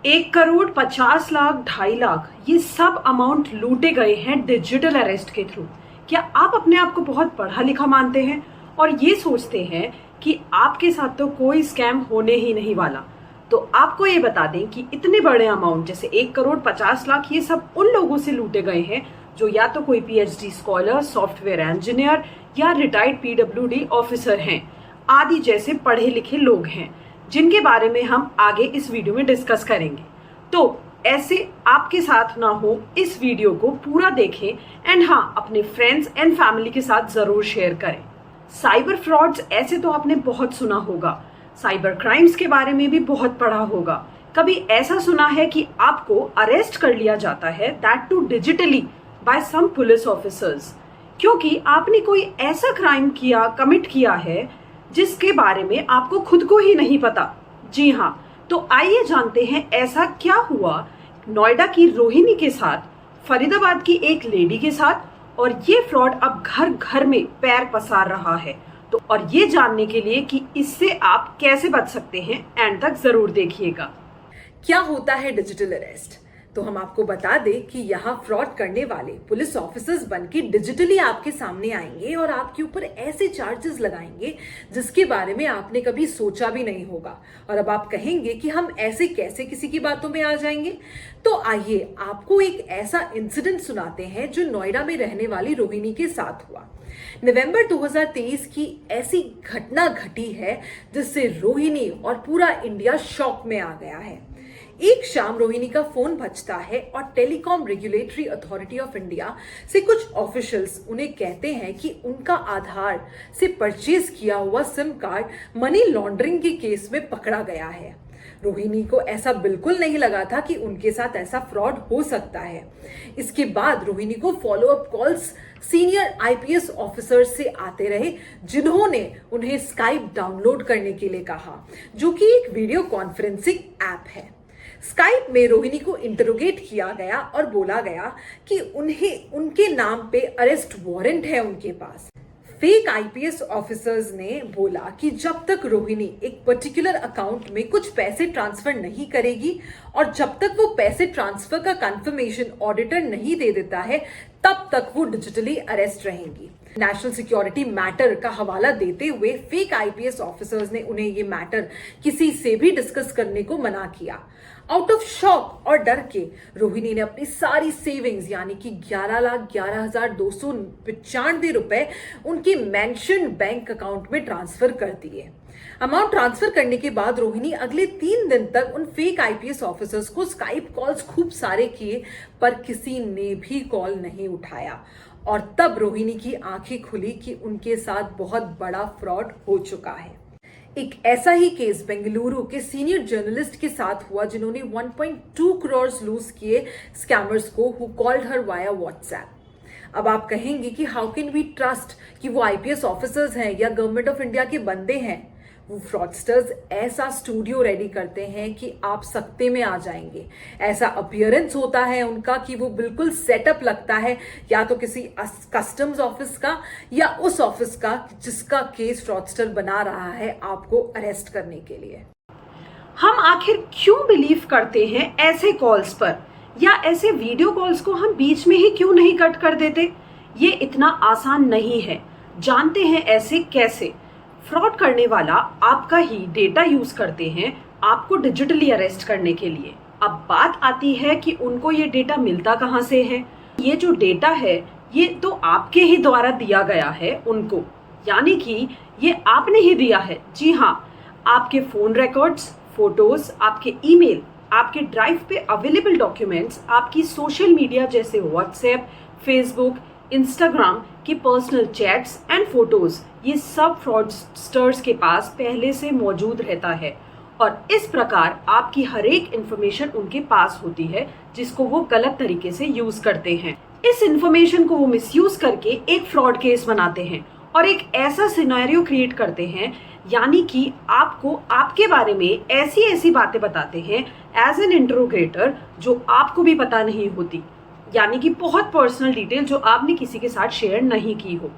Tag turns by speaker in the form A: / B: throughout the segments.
A: 1,50,00,000, 2.5 लाख ये सब अमाउंट लूटे गए हैं डिजिटल अरेस्ट के थ्रू। क्या आप अपने आप को बहुत पढ़ा लिखा मानते हैं और ये सोचते हैं कि आपके साथ तो कोई स्कैम होने ही नहीं वाला? तो आपको ये बता दें कि इतने बड़े अमाउंट जैसे 1,50,00,000 ये सब उन लोगों से लूटे गए हैं जो या तो कोई PhD स्कॉलर, सॉफ्टवेयर इंजीनियर या रिटायर्ड PWD ऑफिसर हैं, आदि जैसे पढ़े लिखे लोग हैं, जिनके बारे में हम आगे इस वीडियो में डिस्कस करेंगे। तो ऐसे आपके साथ ना हो, इस वीडियो को पूरा देखें एंड हाँ, अपने फ्रेंड्स एंड फैमिली के साथ जरूर शेयर करें। साइबर फ्रॉड्स ऐसे तो आपने बहुत सुना होगा, साइबर क्राइम्स के बारे में भी बहुत पढ़ा होगा। कभी ऐसा सुना है कि आपको अरेस्ट कर लिया जाता है, that too digitally by some police officers, क्योंकि आपने कोई ऐसा क्राइम कमिट किया है जिसके बारे में आपको खुद को ही नहीं पता। जी हाँ, तो आइए जानते हैं ऐसा क्या हुआ नोएडा की रोहिणी के साथ, फरीदाबाद की एक लेडी के साथ, और ये फ्रॉड अब घर घर में पैर पसार रहा है। तो और ये जानने के लिए कि इससे आप कैसे बच सकते हैं, एंड तक जरूर देखिएगा।
B: क्या होता है डिजिटल अरेस्ट? तो हम आपको बता दें कि यहाँ फ्रॉड करने वाले पुलिस ऑफिसर्स बनके डिजिटली आपके सामने आएंगे और आपके ऊपर ऐसे चार्जेस लगाएंगे जिसके बारे में आपने कभी सोचा भी नहीं होगा। और अब आप कहेंगे कि हम ऐसे कैसे किसी की बातों में आ जाएंगे? तो आइए आपको एक ऐसा इंसिडेंट सुनाते हैं जो नोएडा में रहने वाली रोहिणी के साथ हुआ। नवंबर 2023 की ऐसी घटना घटी है जिससे रोहिणी और पूरा इंडिया शॉक में आ गया है। एक शाम रोहिणी का फोन बजता है और telecom regulatory authority of India से कुछ ऑफिशियल्स उन्हें कहते हैं कि उनका आधार से परचेज किया हुआ सिम कार्ड मनी लॉन्ड्रिंग के केस में पकड़ा गया है। रोहिणी को ऐसा बिल्कुल नहीं लगा था कि उनके साथ ऐसा फ्रॉड हो सकता है। इसके बाद रोहिणी को follow up calls senior IPS officers से आते रहे, जिन्होंने उन्हें स्काइप डाउनलोड करने के लिए कहा, जो कि एक वीडियो कॉन्फ्रेंसिंग ऐप है। स्काइप में रोहिणी को इंटरोगेट किया गया और बोला गया कि उन्हें उनके नाम पे अरेस्ट वारंट है उनके पास। फेक IPS ऑफिसर्स ने बोला कि जब तक रोहिणी एक पर्टिकुलर अकाउंट में कुछ पैसे ट्रांसफर नहीं करेगी और जब तक वो पैसे ट्रांसफर का कंफर्मेशन ऑडिटर नहीं दे देता है, तब तक वो डिजिटली अरेस्ट रहेंगी। नेशनल सिक्योरिटी मैटर का हवाला देते हुए फेक IPS ऑफिसर्स ने उन्हें ये मैटर किसी से भी डिस्कस करने को मना किया। आउट ऑफ शॉक और डर के रोहिणी ने अपनी सारी सेविंग्स यानी कि 11,11,295 रुपए उनके मेंशन बैंक अकाउंट में ट्रांसफर कर दिए। अमाउंट ट्रांसफर करने के बाद रोहिणी अगले 3 दिन तक उन फेक IPS ऑफिसर्स को स्काइप कॉल्स खूब सारे किए, पर किसी ने भी कॉल नहीं उठाया। और तब रोहिणी की आंखें खुली कि उनके साथ बहुत बड़ा फ्रॉड हो चुका है। एक ऐसा ही केस बेंगलुरु के सीनियर जर्नलिस्ट के साथ हुआ, जिन्होंने 1.2 करोड़ लूज किए स्कैमर्स को, who called her via WhatsApp. अब आप कहेंगे कि हाउ कैन वी ट्रस्ट कि वो IPS ऑफिसर्स हैं या गवर्नमेंट ऑफ इंडिया के बंदे हैं? वो फ्रॉडस्टर्स ऐसा स्टूडियो रेडी करते हैं कि आप सकते में आ जाएंगे। ऐसा अपीयरेंस होता है उनका कि वो बिल्कुल सेटअप लगता है, या तो किसी कस्टम्स ऑफिस का या उस ऑफिस का जिसका केस फ्रॉडस्टर बना रहा है आपको अरेस्ट करने के लिए।
A: हम आखिर क्यों बिलीव करते हैं ऐसे कॉल्स पर, या ऐसे वीडियो कॉल्स को हम बीच में ही क्यों नहीं कट कर देते? ये इतना आसान नहीं है। जानते हैं ऐसे कैसे। फ्रॉड करने वाला आपका ही डेटा यूज करते हैं आपको डिजिटली अरेस्ट करने के लिए। अब बात आती है कि उनको ये डेटा मिलता कहाँ से है। ये जो डेटा है ये तो आपके ही द्वारा दिया गया है उनको, यानी कि ये आपने ही दिया है। जी हाँ, आपके फोन रिकॉर्ड्स, फोटोज, आपके ईमेल, आपके ड्राइव पे अवेलेबल डॉक्यूमेंट्स, आपकी सोशल मीडिया जैसे व्हाट्सएप, फेसबुक, इंस्टाग्राम की पर्सनल चैट्स एंड फोटोज, ये सब फ्रॉडस्टर्स के पास पहले से मौजूद रहता है और इस प्रकार आपकी हर एक इंफॉर्मेशन उनके पास होती है, जिसको वो गलत तरीके से यूज करते हैं। इस इंफॉर्मेशन को वो मिसयूज करके एक फ्रॉड केस बनाते हैं और एक ऐसा सिनेरियो क्रिएट करते हैं, यानी कि आपको आपके बारे में ऐसी ऐसी बातें बताते हैं एज एन इंटरोगेटर जो आपको भी पता नहीं होती, यानी कि बहुत पर्सनल डिटेल जो आपने किसी के साथ शेयर नहीं की हो।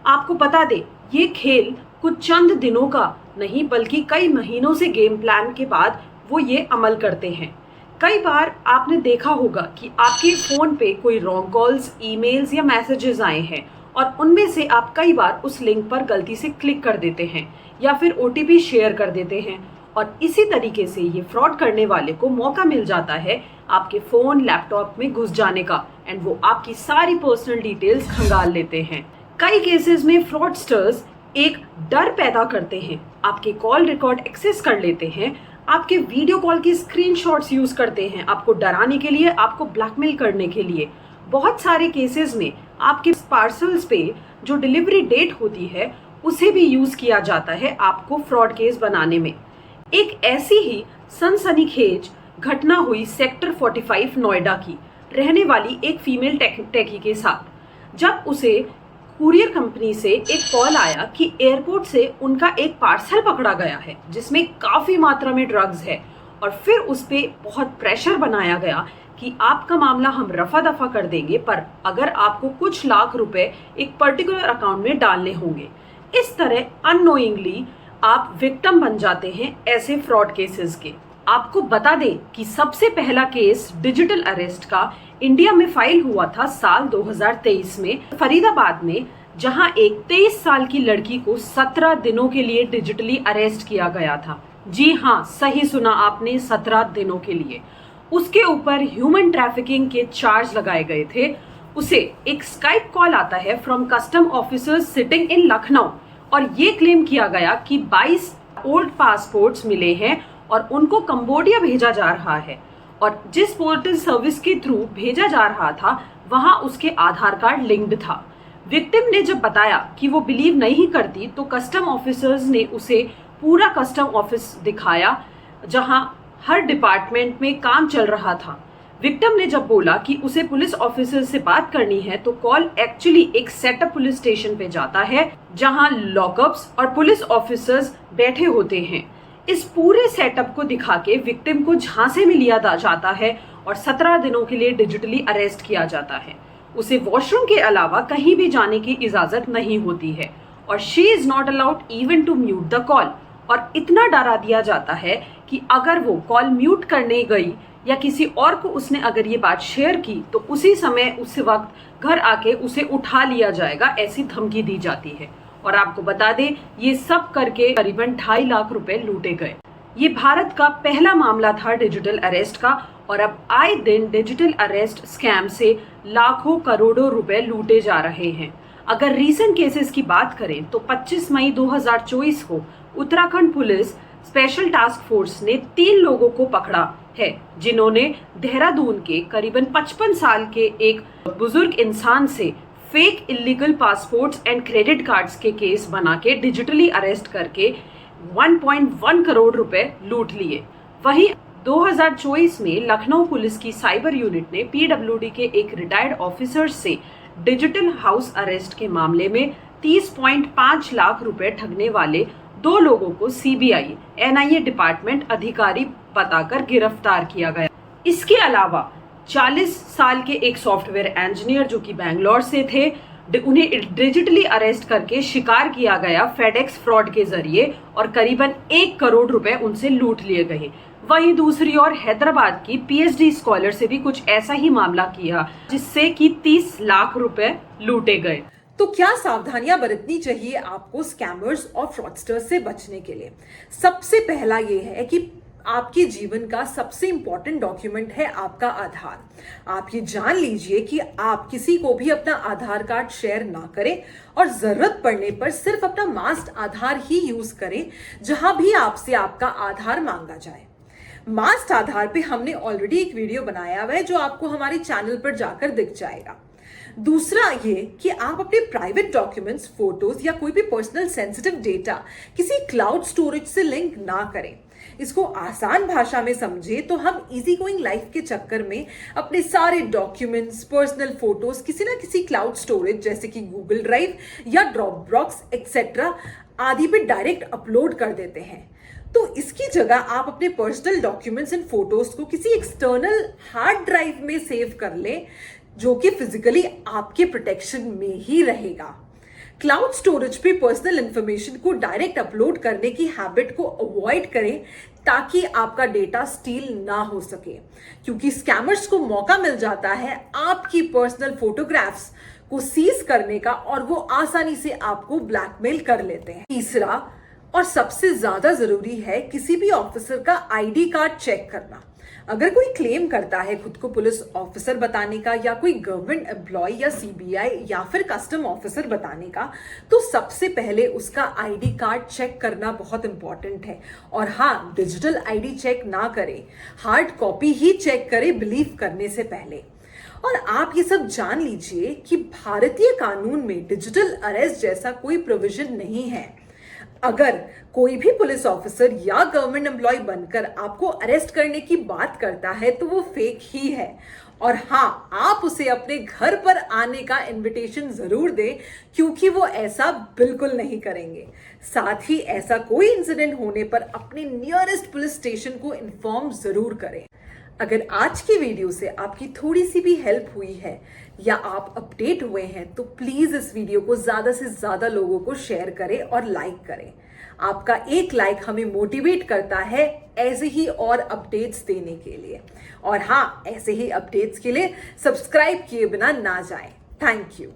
A: आपको बता दे, ये खेल कुछ चंद दिनों का नहीं बल्कि कई महीनों से गेम प्लान के बाद वो ये अमल करते हैं। कई बार आपने देखा होगा कि आपके फोन पे कोई रॉन्ग कॉल्स, ईमेल्स या मैसेजेस आए हैं और उनमें से आप कई बार उस लिंक पर गलती से क्लिक कर देते हैं या फिर ओटीपी शेयर कर देते हैं और इसी तरीके से ये फ्रॉड करने वाले को मौका मिल जाता है आपके फोन, लैपटॉप में घुस जाने का एंड वो आपकी सारी पर्सनल डिटेल्स खंगाल लेते हैं। कई केसेस में फ्रॉडस्टर्स एक डर पैदा करते हैं, आपके कॉल रिकॉर्ड एक्सेस कर लेते हैं, आपके वीडियो कॉल की स्क्रीनशॉट्स यूज करते हैं आपको डराने के लिए, आपको ब्लैकमेल करने के लिए। बहुत सारे केसेस में आपके पार्सल्स पे जो डिलीवरी डेट होती है उसे भी यूज किया जाता है आपको फ्रॉड केस बनाने में। एक ऐसी ही सनसनीखेज घटना हुई सेक्टर 45 नोएडा की रहने वाली एक फीमेल टेकी के साथ, जब उसे कुरियर कंपनी से एक कॉल आया कि एयरपोर्ट से उनका एक पार्सल पकड़ा गया है जिसमें काफी मात्रा में ड्रग्स है और फिर उस पे बहुत प्रेशर बनाया गया कि आपका मामला हम रफा दफा कर देंगे पर अगर आपको कुछ लाख रुपए एक पर्टिकुलर अकाउंट में डालने होंगे। इस तरह अननोइंगली आप विक्टिम बन जाते हैं ऐसे फ्रॉड केसेस के। आपको बता दें कि सबसे पहला केस डिजिटल अरेस्ट का इंडिया में फाइल हुआ था साल 2023 में फरीदाबाद में, जहां एक 23 साल की लड़की को 17 दिनों के लिए डिजिटली अरेस्ट किया गया था। जी हाँ, सही सुना आपने, 17 दिनों के लिए। उसके ऊपर ह्यूमन ट्रैफिकिंग के चार्ज लगाए गए थे। उसे एक स्काइप कॉल आता है from custom officers sitting in Lucknow और ये क्लेम किया गया कि 22 ओल्ड पासपोर्ट्स मिले हैं और उनको कंबोडिया भेजा जा रहा है और जिस पोर्टल सर्विस के थ्रू भेजा जा रहा था वहां उसके आधार कार्ड लिंक्ड था। विक्टिम ने जब बताया कि वो बिलीव नहीं करती तो कस्टम ऑफिसर्स ने उसे पूरा कस्टम ऑफिस दिखाया जहां हर डिपार्टमेंट में काम चल रहा था। विक्टिम ने जब बोला कि उसे पुलिस ऑफिसर से बात करनी है तो कॉल एक्चुअली एक सेटअप पुलिस स्टेशन पे जाता है जहां लॉकअप्स और पुलिस ऑफिसर्स बैठे होते हैं। इस पूरे सेटअप को दिखा के विक्टिम को झांसे में लिया जाता है और 17 दिनों के लिए डिजिटली अरेस्ट किया जाता है। उसे वॉशरूम के अलावा कहीं भी जाने की इजाजत नहीं होती है और she is not allowed even to mute the call. और इतना डरा दिया जाता है कि अगर वो कॉल म्यूट करने गई या किसी और को उसने अगर ये बात शेयर की तो उसी समय उस वक्त घर आके उसे उठा लिया जाएगा, ऐसी धमकी दी जाती है। और आपको बता दें ये सब करके करीबन 2.5 लाख रुपए लूटे गए। ये भारत का पहला मामला था डिजिटल अरेस्ट का और अब आए दिन डिजिटल अरेस्ट स्कैम से लाखों करोड़ों रुपए लूटे जा रहे हैं। अगर रीसेंट केसेस की बात करें तो 25 मई 2024 को Uttarakhand police special task force ने 3 लोगों को पकड़ा है जिन्होंने देहरादून के करीबन 55 साल के एक बुजुर्ग इंसान से fake illegal passports and credit cards के केस बना के डिजिटली अरेस्ट करके 1.1 करोड़ रुपए लूट लिए। वहीं 2024 में लखनऊ पुलिस की साइबर यूनिट ने पीडब्ल्यूडी के एक रिटायर्ड ऑफिसर से डिजिटल हाउस अरेस्ट के मामले में 30.5 लाख रुपए ठगने वाले 2 लोगों को सीबीआई एनआईए डिपार्टमेंट अधिकारी बताकर गिरफ्तार किया गया। इसके अलावा 40 साल के एक सॉफ्टवेयर इंजीनियर जो कि बैंगलोर से थे, उन्हें डिजिटली अरेस्ट करके शिकार किया गया फेडेक्स फ्रॉड के जरिए और करीबन 1 करोड़ रुपए उनसे लूट लिए गए। वहीं दूसरी ओर हैदराबाद की पीएचडी स्कॉलर से भी कुछ ऐसा ही मामला किया जिससे कि 30 लाख रुपए लूटे गए।
B: तो क्या सावधानियां बरतनी चाहिए आपको स्कैमर्स और फ्रॉडस्टर्स से बचने के लिए? सबसे पहला ये है कि आपके जीवन का सबसे इंपॉर्टेंट डॉक्यूमेंट है आपका आधार। आप ये जान लीजिए कि आप किसी को भी अपना आधार कार्ड शेयर ना करें और जरूरत पड़ने पर सिर्फ अपना मास्ड आधार ही यूज करें जहां भी आपसे आपका आधार मांगा जाए। मास्ड आधार पे हमने ऑलरेडी एक वीडियो बनाया हुआ है जो आपको हमारे चैनल पर जाकर दिख जाएगा। दूसरा ये कि आप अपने प्राइवेट डॉक्यूमेंट्स, फोटोज या कोई भी पर्सनल सेंसिटिव डेटा किसी क्लाउड स्टोरेज से लिंक ना करें। इसको आसान भाषा में समझे तो हम इजी गोइंग लाइफ के चक्कर में अपने सारे डॉक्यूमेंट्स, पर्सनल फोटोज किसी ना किसी क्लाउड स्टोरेज जैसे कि गूगल ड्राइव या ड्रॉपबॉक्स एक्सेट्रा आदि पे डायरेक्ट अपलोड कर देते हैं। तो इसकी जगह आप अपने पर्सनल डॉक्यूमेंट्स एंड फोटोज को किसी एक्सटर्नल हार्ड ड्राइव में सेव कर लें जो कि फिजिकली आपके प्रोटेक्शन में ही रहेगा। क्लाउड स्टोरेज पे पर्सनल इंफॉर्मेशन को डायरेक्ट अपलोड करने की हैबिट को अवॉइड करें ताकि आपका डेटा स्टील ना हो सके, क्योंकि स्कैमर्स को मौका मिल जाता है आपकी पर्सनल फोटोग्राफ्स को सीज करने का और वो आसानी से आपको ब्लैकमेल कर लेते हैं। तीसरा और सबसे ज्यादा जरूरी है किसी भी ऑफिसर का आईडी कार्ड चेक करना। अगर कोई क्लेम करता है खुद को पुलिस ऑफिसर बताने का या कोई गवर्नमेंट एम्प्लॉय या सीबीआई या फिर कस्टम ऑफिसर बताने का, तो सबसे पहले उसका आईडी कार्ड चेक करना बहुत इंपॉर्टेंट है। और हाँ, डिजिटल आईडी चेक ना करें, हार्ड कॉपी ही चेक करें बिलीव करने से पहले। और आप ये सब जान लीजिए कि भारतीय कानून में डिजिटल अरेस्ट जैसा कोई प्रोविजन नहीं है। अगर कोई भी पुलिस ऑफिसर या गवर्नमेंट एम्प्लॉय बनकर आपको अरेस्ट करने की बात करता है तो वो फेक ही है। और हाँ, आप उसे अपने घर पर आने का इनविटेशन जरूर दें, क्योंकि वो ऐसा बिल्कुल नहीं करेंगे। साथ ही ऐसा कोई इंसिडेंट होने पर अपने नियरेस्ट पुलिस स्टेशन को इन्फॉर्म जरूर करें। अगर आज की वीडियो से आपकी थोड़ी सी भी हेल्प हुई है या आप अपडेट हुए हैं तो प्लीज इस वीडियो को ज्यादा से ज्यादा लोगों को शेयर करें और लाइक करें। आपका एक लाइक हमें मोटिवेट करता है ऐसे ही और अपडेट्स देने के लिए। और हाँ, ऐसे ही अपडेट्स के लिए सब्सक्राइब किए बिना ना जाएं। Thank you.